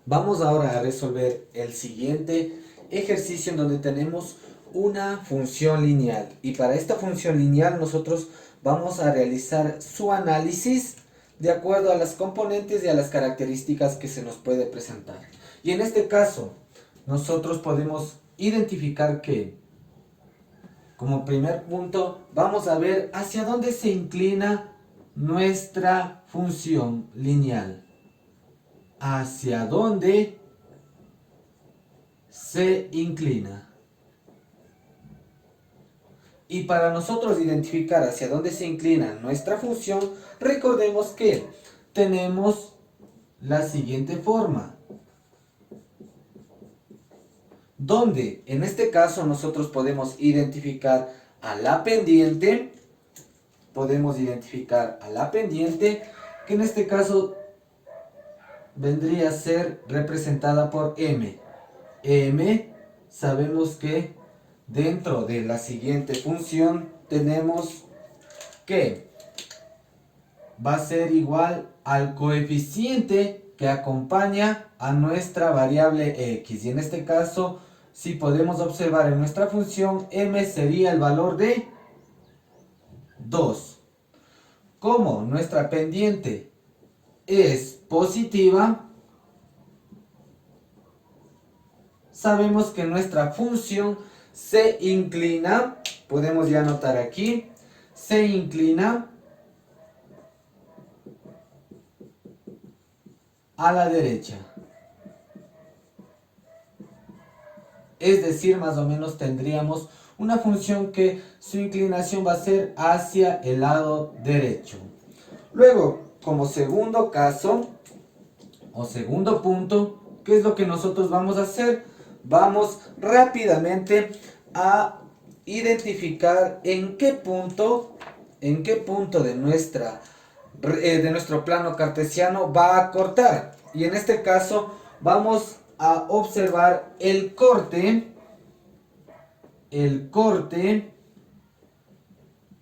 Vamos ahora a resolver el siguiente ejercicio en donde tenemos una función lineal. Y para esta función lineal nosotros vamos a realizar su análisis de acuerdo a las componentes y a las características que se nos puede presentar. Y en este caso, nosotros podemos identificar que, como primer punto, vamos a ver hacia dónde se inclina nuestra función lineal. Hacia dónde se inclina. Y para nosotros identificar hacia dónde se inclina nuestra función, recordemos que tenemos la siguiente forma, donde en este caso nosotros podemos identificar a la pendiente, que en este caso vendría a ser representada por m. M, sabemos que dentro de la siguiente función tenemos que va a ser igual al coeficiente que acompaña a nuestra variable x. Y en este caso, si podemos observar en nuestra función, m sería el valor de 2. Como nuestra pendiente es positiva, sabemos que nuestra función se inclina, podemos ya anotar aquí, se inclina a la derecha. Es decir, más o menos tendríamos una función que su inclinación va a ser hacia el lado derecho. Luego, como segundo caso, o segundo punto, ¿qué es lo que nosotros vamos a hacer? Vamos rápidamente a identificar en qué punto de nuestro plano cartesiano va a cortar. Y en este caso vamos a observar el corte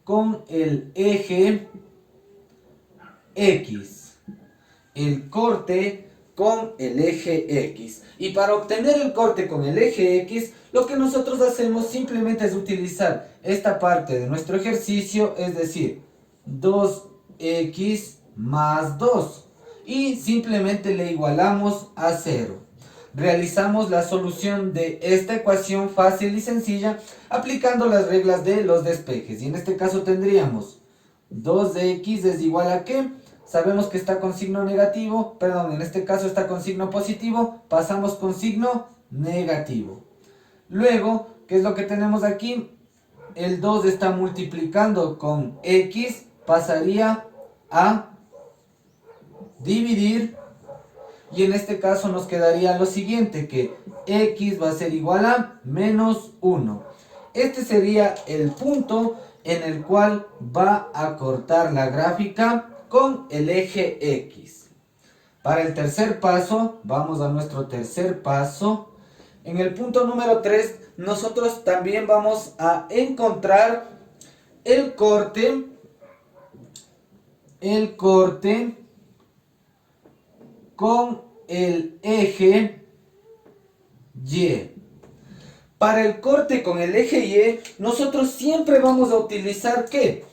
con el eje X. El corte con el eje X. Y para obtener el corte con el eje X, lo que nosotros hacemos simplemente es utilizar esta parte de nuestro ejercicio, es decir, 2x más 2. Y simplemente le igualamos a 0. Realizamos la solución de esta ecuación fácil y sencilla aplicando las reglas de los despejes. Y en este caso tendríamos 2 de x es igual a ¿qué? Sabemos que está con signo negativo, perdón, en este caso está con signo positivo, pasamos con signo negativo. Luego, ¿qué es lo que tenemos aquí? El 2 está multiplicando con x, pasaría a dividir, y en este caso nos quedaría lo siguiente, que x va a ser igual a menos 1. Este sería el punto en el cual va a cortar la gráfica con el eje X. Para el tercer paso, vamos a nuestro tercer paso. En el punto número 3, nosotros también vamos a encontrar el corte con el eje Y. Para el corte con el eje Y, nosotros siempre vamos a utilizar ¿qué?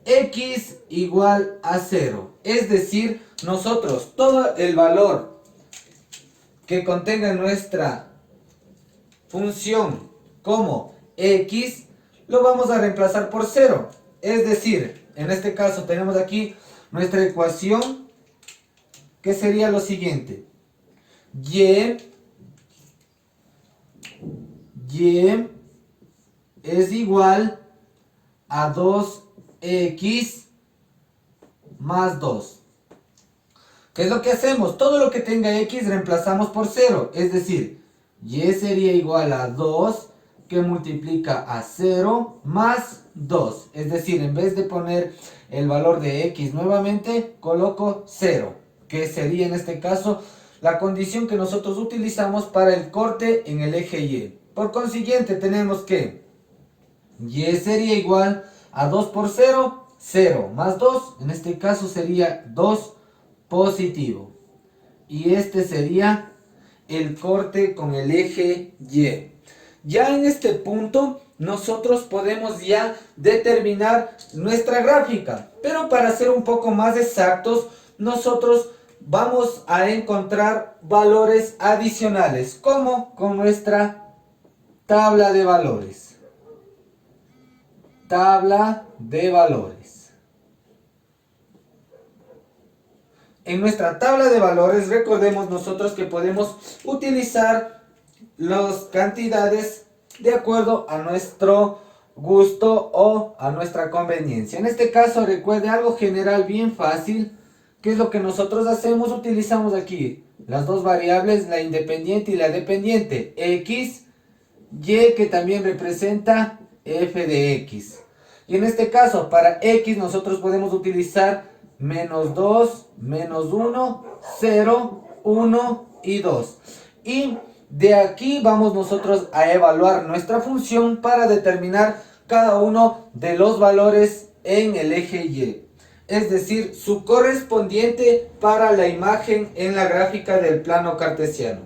X igual a 0. Es decir, nosotros todo el valor que contenga nuestra función como X, lo vamos a reemplazar por 0. Es decir, en este caso tenemos aquí nuestra ecuación que sería lo siguiente. Y es igual a 2x más 2. ¿Qué es lo que hacemos? Todo lo que tenga x reemplazamos por 0. Es decir, y sería igual a 2 que multiplica a 0 más 2. Es decir, en vez de poner el valor de x nuevamente, coloco 0. Que sería en este caso la condición que nosotros utilizamos para el corte en el eje Y. Por consiguiente, tenemos que y sería igual a 2 por 0, 0 más 2, en este caso sería 2 positivo. y este sería el corte con el eje Y. Ya en este punto nosotros podemos ya determinar nuestra gráfica, pero para ser un poco más exactos, nosotros vamos a encontrar valores adicionales, como con nuestra tabla de valores. Tabla de valores. En nuestra tabla de valores, recordemos nosotros que podemos utilizar las cantidades de acuerdo a nuestro gusto o a nuestra conveniencia. En este caso, recuerde algo general bien fácil. ¿Qué es lo que nosotros hacemos? Utilizamos aquí las dos variables, la independiente y la dependiente. X, Y, que también representa f de x. Y en este caso, para x nosotros podemos utilizar menos 2, menos 1, 0, 1 y 2. Y de aquí vamos nosotros a evaluar nuestra función para determinar cada uno de los valores en el eje Y. Es decir, su correspondiente para la imagen en la gráfica del plano cartesiano.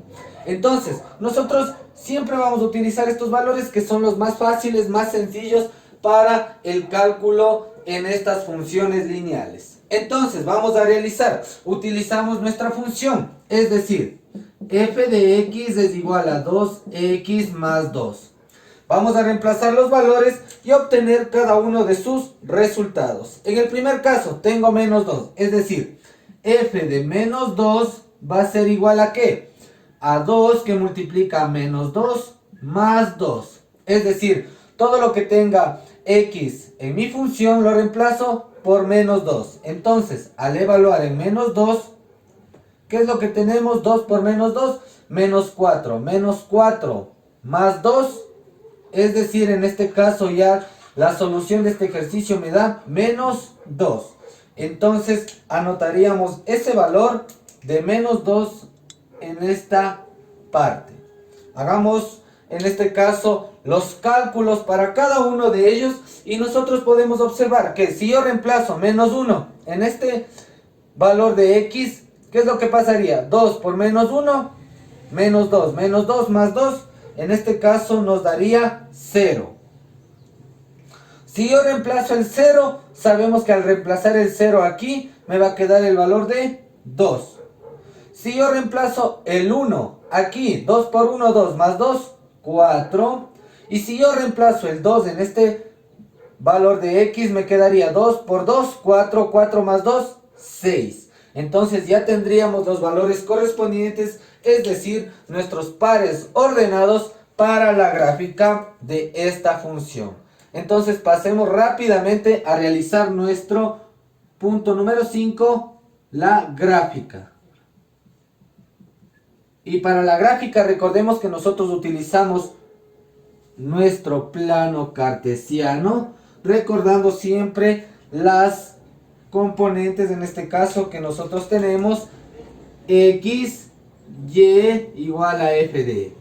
Entonces, nosotros siempre vamos a utilizar estos valores que son los más fáciles, más sencillos para el cálculo en estas funciones lineales. Entonces, vamos a realizar, utilizamos nuestra función, es decir, f de x es igual a 2x más 2. Vamos a reemplazar los valores y obtener cada uno de sus resultados. En el primer caso tengo menos 2, es decir, f de menos 2 va a ser igual a ¿qué? A 2 que multiplica menos 2 más 2. Es decir, todo lo que tenga x en mi función lo reemplazo por menos 2. Entonces, al evaluar en menos 2, ¿qué es lo que tenemos? 2 por menos 2, menos 4. Menos 4 más 2. Es decir, en este caso ya la solución de este ejercicio me da menos 2. Entonces anotaríamos ese valor de menos 2 en esta parte. Hagamos en este caso los cálculos para cada uno de ellos y nosotros podemos observar que si yo reemplazo menos 1 en este valor de x, ¿qué es lo que pasaría? 2 por menos 1, menos 2. Menos 2 más 2. En este caso nos daría 0. Si yo reemplazo el 0, sabemos que al reemplazar el 0 aquí, me va a quedar el valor de 2. Si yo reemplazo el 1 aquí, 2 por 1, 2 más 2, 4. Y si yo reemplazo el 2 en este valor de x, me quedaría 2 por 2, 4, 4 más 2, 6. Entonces ya tendríamos los valores correspondientes, es decir, nuestros pares ordenados para la gráfica de esta función. Entonces pasemos rápidamente a realizar nuestro punto número 5, la gráfica. Y para la gráfica recordemos que nosotros utilizamos nuestro plano cartesiano, recordando siempre las componentes, en este caso que nosotros tenemos, x, y igual a f de x.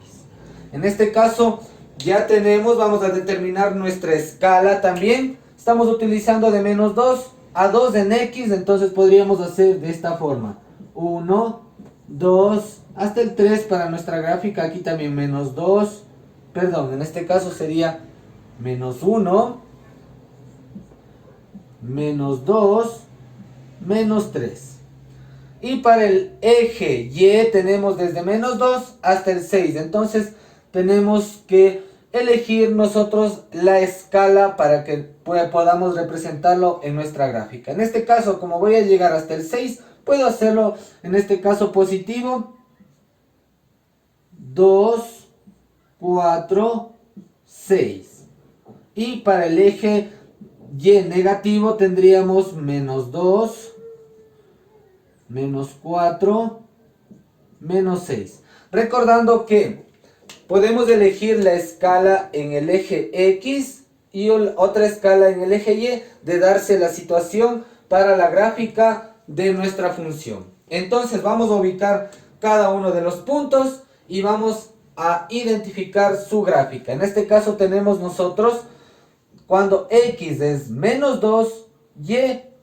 En este caso ya tenemos, vamos a determinar nuestra escala también. Estamos utilizando de menos 2 a 2 en x, entonces podríamos hacer de esta forma. 1, 2, hasta el 3 para nuestra gráfica, aquí también menos 2, perdón, en este caso sería menos 1, menos 2, menos 3. Y para el eje Y tenemos desde menos 2 hasta el 6. Entonces tenemos que elegir nosotros la escala para que podamos representarlo en nuestra gráfica. En este caso, como voy a llegar hasta el 6, puedo hacerlo en este caso positivo. 2, 4, 6. Y para el eje Y negativo tendríamos menos 2, menos 4, menos 6. Recordando que podemos elegir la escala en el eje X y otra escala en el eje Y de darse la situación para la gráfica de nuestra función. Entonces vamos a ubicar cada uno de los puntos y vamos a identificar su gráfica. En este caso tenemos nosotros cuando X es menos 2, Y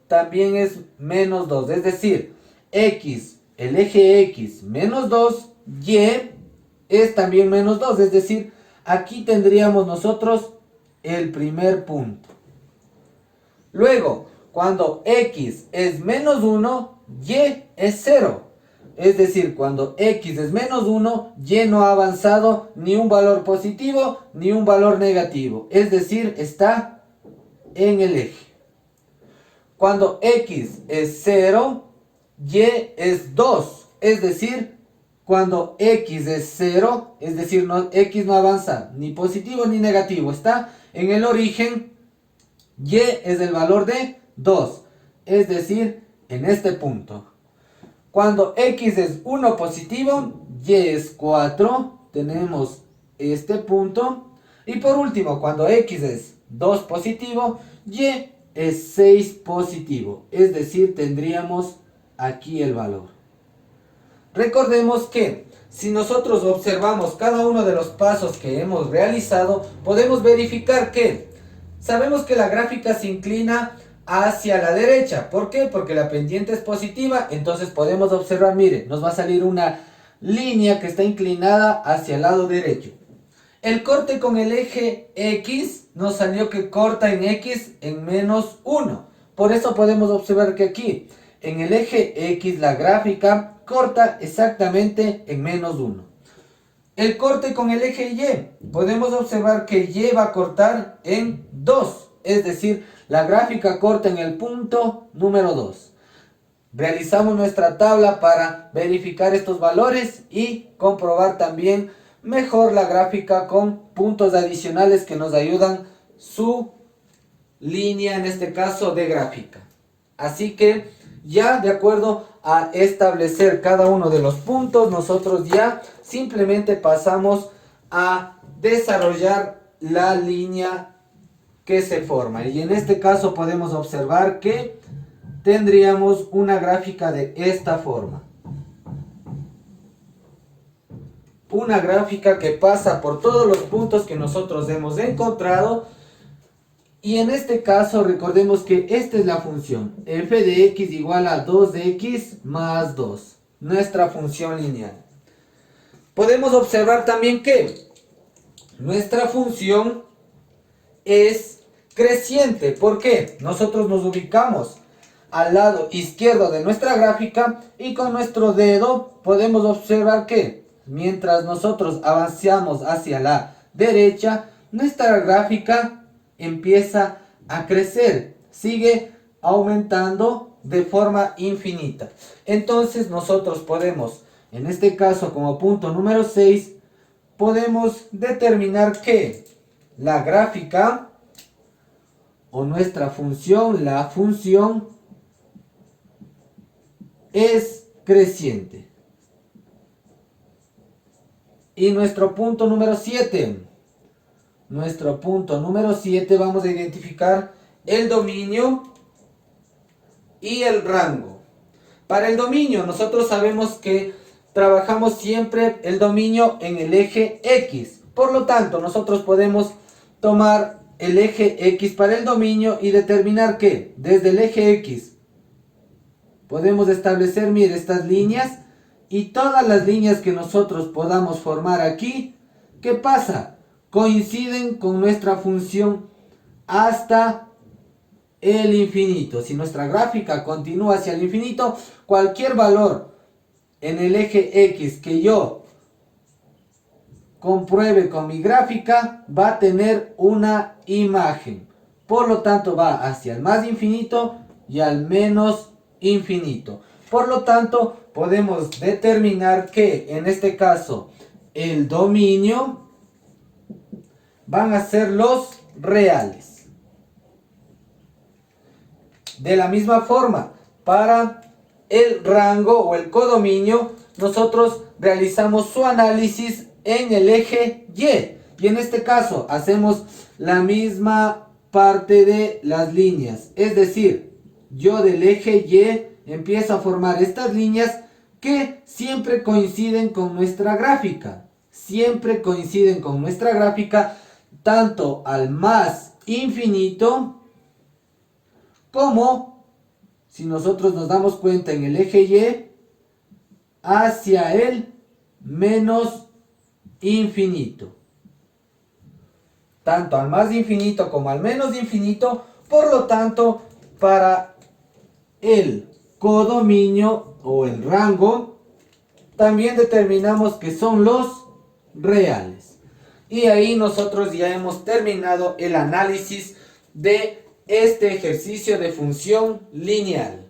también es menos 2. Es decir, X el eje X menos 2, Y es también menos 2. Es decir, aquí tendríamos nosotros el primer punto. Luego, cuando X es menos 1, Y es 0. Es decir, cuando X es menos 1, Y no ha avanzado ni un valor positivo ni un valor negativo. Es decir, está en el eje. Cuando X es 0, Y es 2. Es decir, cuando X es 0, es decir, X no avanza ni positivo ni negativo. Está en el origen. Y es el valor de 2. Es decir, en este punto. Cuando X es 1 positivo, Y es 4. Tenemos este punto. Y por último, cuando X es 2 positivo, Y es 6 positivo. Es decir, tendríamos aquí el valor. Recordemos que si nosotros observamos cada uno de los pasos que hemos realizado, podemos verificar que sabemos que la gráfica se inclina hacia la derecha. ¿Por qué? Porque la pendiente es positiva. Entonces podemos observar, mire, nos va a salir una línea que está inclinada hacia el lado derecho. El corte con el eje X nos salió que corta en X en menos 1. Por eso podemos observar que aquí, en el eje X, la gráfica corta exactamente en menos 1. El corte con el eje Y, podemos observar que Y va a cortar en 2. Es decir, la gráfica corta en el punto número 2. Realizamos nuestra tabla para verificar estos valores y comprobar también mejor la gráfica con puntos adicionales que nos ayudan su línea, en este caso de gráfica. Así que ya de acuerdo a establecer cada uno de los puntos, nosotros ya simplemente pasamos a desarrollar la línea que se forma. Y en este caso podemos observar que tendríamos una gráfica de esta forma. Una gráfica que pasa por todos los puntos que nosotros hemos encontrado. Y en este caso recordemos que esta es la función. F de x igual a 2 de x más 2. Nuestra función lineal. Podemos observar también que nuestra función es creciente. ¿Por qué? Nosotros nos ubicamos al lado izquierdo de nuestra gráfica y con nuestro dedo podemos observar que mientras nosotros avanzamos hacia la derecha, nuestra gráfica empieza a crecer, sigue aumentando de forma infinita. Entonces nosotros podemos, en este caso como punto número 6, podemos determinar que la gráfica o nuestra función, la función, es creciente. Y nuestro punto número 7. Nuestro punto número 7 vamos a identificar el dominio y el rango. Para el dominio nosotros sabemos que trabajamos siempre el dominio en el eje X. Por lo tanto, nosotros podemos tomar el eje X para el dominio y determinar que desde el eje X podemos establecer, mire, estas líneas y todas las líneas que nosotros podamos formar aquí, ¿qué pasa? Coinciden con nuestra función hasta el infinito. Si nuestra gráfica continúa hacia el infinito, cualquier valor en el eje X que yo compruebe con mi gráfica va a tener una imagen. Por lo tanto va hacia el más infinito y al menos infinito. Por lo tanto podemos determinar que en este caso el dominio van a ser los reales. De la misma forma, para el rango o el codominio, nosotros realizamos su análisis en el eje Y. Y en este caso hacemos la misma parte de las líneas. Es decir, yo del eje Y empiezo a formar estas líneas que siempre coinciden con nuestra gráfica. Siempre coinciden con nuestra gráfica, tanto al más infinito como, si nosotros nos damos cuenta en el eje Y, hacia el menos infinito. Tanto al más infinito como al menos infinito. Por lo tanto, para el codominio o el rango, también determinamos que son los reales. Y ahí nosotros ya hemos terminado el análisis de este ejercicio de función lineal.